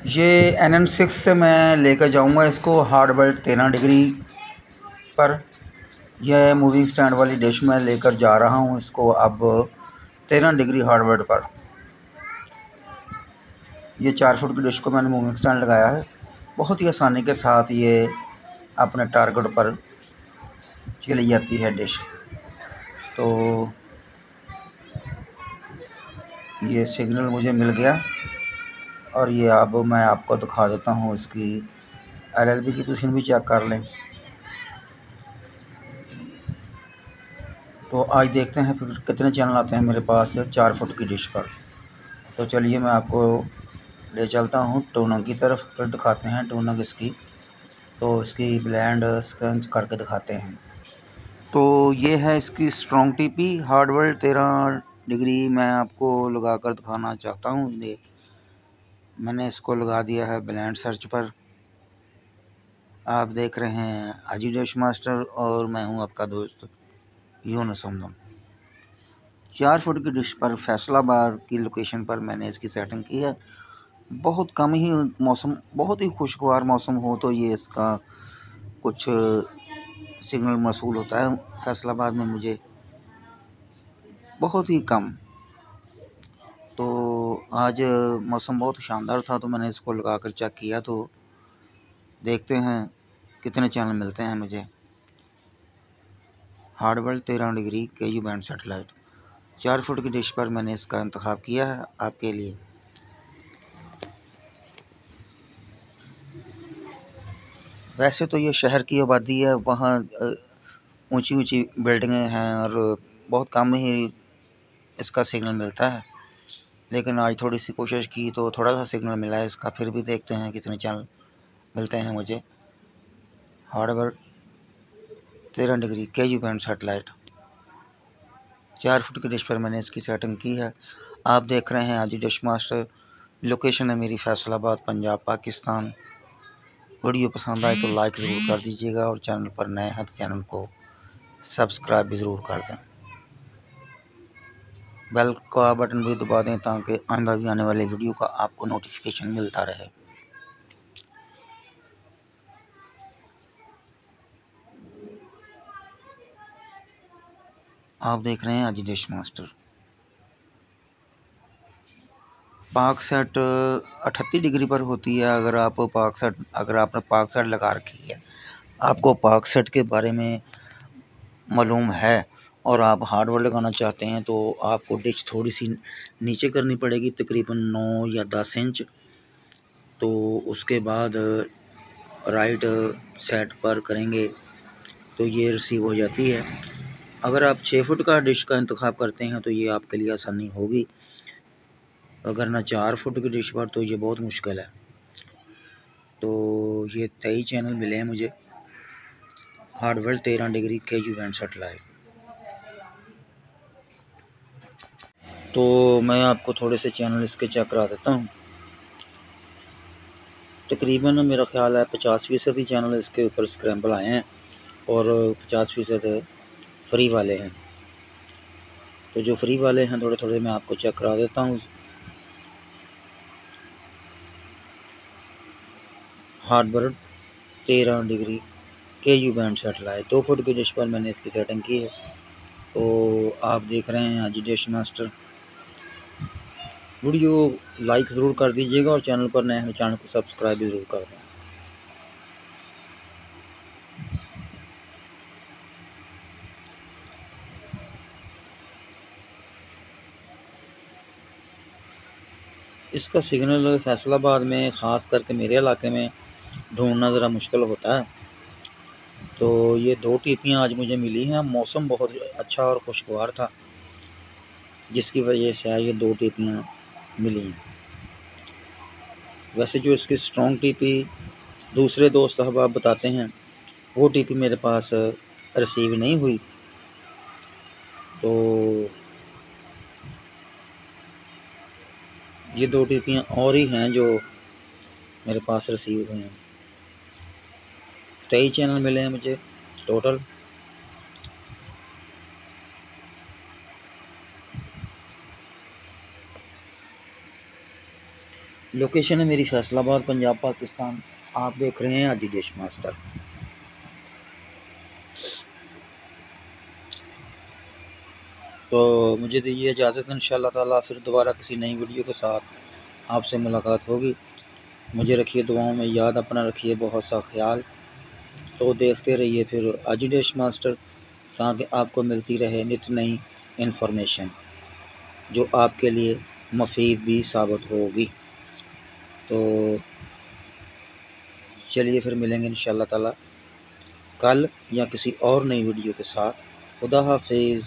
ये NN6 से मैं लेकर जाऊंगा इसको हार्ड बेल्ट 13 डिग्री पर। यह मूविंग स्टैंड वाली डिश में लेकर जा रहा हूं इसको अब 13 डिग्री हार्ड बेल्ट पर। ये 4 फुट की डिश को मैंने मूविंग स्टैंड लगाया है। बहुत ही आसानी के साथ ये अपने टारगेट पर चली जाती है डिश। तो ये सिग्नल मुझे मिल गया और ये अब मैं आपको दिखा देता हूँ इसकी LLB की पोजीशन भी चेक कर लें। तो आज देखते हैं फिर कितने चैनल आते हैं मेरे पास 4 फुट की डिश पर। तो चलिए मैं आपको ले चलता हूँ टूनक की तरफ, फिर दिखाते हैं टूनक इसकी। तो इसकी ब्लेंड स्क्रंच करके दिखाते हैं। तो ये है इसकी strong TP hard belt 13 degree मैं आपको लगा कर दिखाना चाहता हूँ। ये मैंने इसको लगा दिया है ब्लेंड सर्च पर। आप देख रहे हैं आजी डिश मास्टर और मैं हूँ आपका दोस्त यूनुस हमदम। 4 फुट की डिश पर फैसलाबाद की लोकेशन पर मैंने इसकी सेटिंग की है। बहुत कम ही मौसम, बहुत ही खुशगवार मौसम हो तो ये इसका कुछ सिग्नल मौसूल होता है। फैसलाबाद में मुझे बहुत ही कम। तो आज मौसम बहुत शानदार था तो मैंने इसको लगा कर चेक किया। तो देखते हैं कितने चैनल मिलते हैं मुझे। Hard belt 13 degree KU band satellite 4 foot की डिश पर मैंने इसका इंतखाब किया है आपके लिए। वैसे तो ये शहर की आबादी है, वहाँ ऊंची ऊंची बिल्डिंगें हैं और बहुत कम ही इसका सिग्नल मिलता है। लेकिन आज थोड़ी सी कोशिश की तो थोड़ा सा सिग्नल मिला है इसका। फिर भी देखते हैं कितने चैनल मिलते हैं मुझे। Hard belt 13 degree KU band satellite 4 foot की डिश पर मैंने इसकी सेटिंग की है। आप देख रहे हैं आजी डिश मास्टर। लोकेशन है मेरी फैसलाबाद, पंजाब, पाकिस्तान। वीडियो पसंद आए तो लाइक ज़रूर कर दीजिएगा और चैनल पर नए हैं तो चैनल को सब्सक्राइब भी ज़रूर कर दें। बेल का बटन भी दबा दें ताकि आइंदा भी आने वाले वीडियो का आपको नोटिफिकेशन मिलता रहे। आप देख रहे हैं आजी डिश मास्टर। पाक सेट 38 डिग्री पर होती है। अगर आपने पाक सेट लगा रखी है, आपको पाक सेट के बारे में मालूम है और आप हार्डवेयर लगाना चाहते हैं तो आपको डिश थोड़ी सी नीचे करनी पड़ेगी, तकरीबन 9 या 10 इंच। तो उसके बाद राइट सेट पर करेंगे तो ये रिसीव हो जाती है। अगर आप 6 फुट का डिश का इंतखाब करते हैं तो ये आपके लिए आसानी होगी। अगर ना 4 फुट की डिश पर तो ये बहुत मुश्किल है। तो ये 23 चैनल मिले हैं मुझे hard belt 13 degree KU band satellite. तो मैं आपको थोड़े से चैनल इसके चेक करा देता हूँ। तकरीबन मेरा ख्याल है 50% चैनल इसके ऊपर स्क्रैम्बल आए हैं और 50% फ्री वाले हैं। तो जो फ्री वाले हैं थोड़े थोड़े मैं आपको चेक करा देता हूँ। Hard belt 13 degree KU band satellite 2 foot की डिश पर मैंने इसकी सेटिंग की है। तो आप देख रहे हैं आजी डिश मास्टर। वीडियो लाइक ज़रूर कर दीजिएगा और चैनल पर नए हैं चैनल को सब्सक्राइब भी ज़रूर कर दें। इसका सिग्नल फैसलाबाद में ख़ास करके मेरे इलाके में ढूंढना ज़रा मुश्किल होता है। तो ये 2 टीपियाँ आज मुझे मिली हैं। मौसम बहुत अच्छा और खुशगवार था जिसकी वजह से ये 2 टीपियाँ मिली हैं। वैसे जो इसकी स्ट्रॉन्ग टीपी दूसरे दोस्त अहबाब बताते हैं वो टीपी मेरे पास रिसीव नहीं हुई। तो ये 2 टीपियाँ और ही हैं जो मेरे पास रिसीव हुई हैं। 23 चैनल मिले हैं मुझे टोटल। लोकेशन है मेरी फैसलाबाद, पंजाब, पाकिस्तान। आप देख रहे हैं आदि डिश मास्टर। तो मुझे दीजिए इजाज़त, इंशाअल्लाह ताला फिर दोबारा किसी नई वीडियो के साथ आपसे मुलाकात होगी। मुझे रखिए दुआओं में याद, अपना रखिए बहुत सा ख्याल। तो देखते रहिए फिर आदि डिश मास्टर, ताकि आपको मिलती रहे नित नई इन्फॉर्मेशन जो आपके लिए मुफीद भी साबित होगी। तो चलिए फिर मिलेंगे इंशाअल्लाह ताला कल या किसी और नई वीडियो के साथ। खुदा हाफिज़।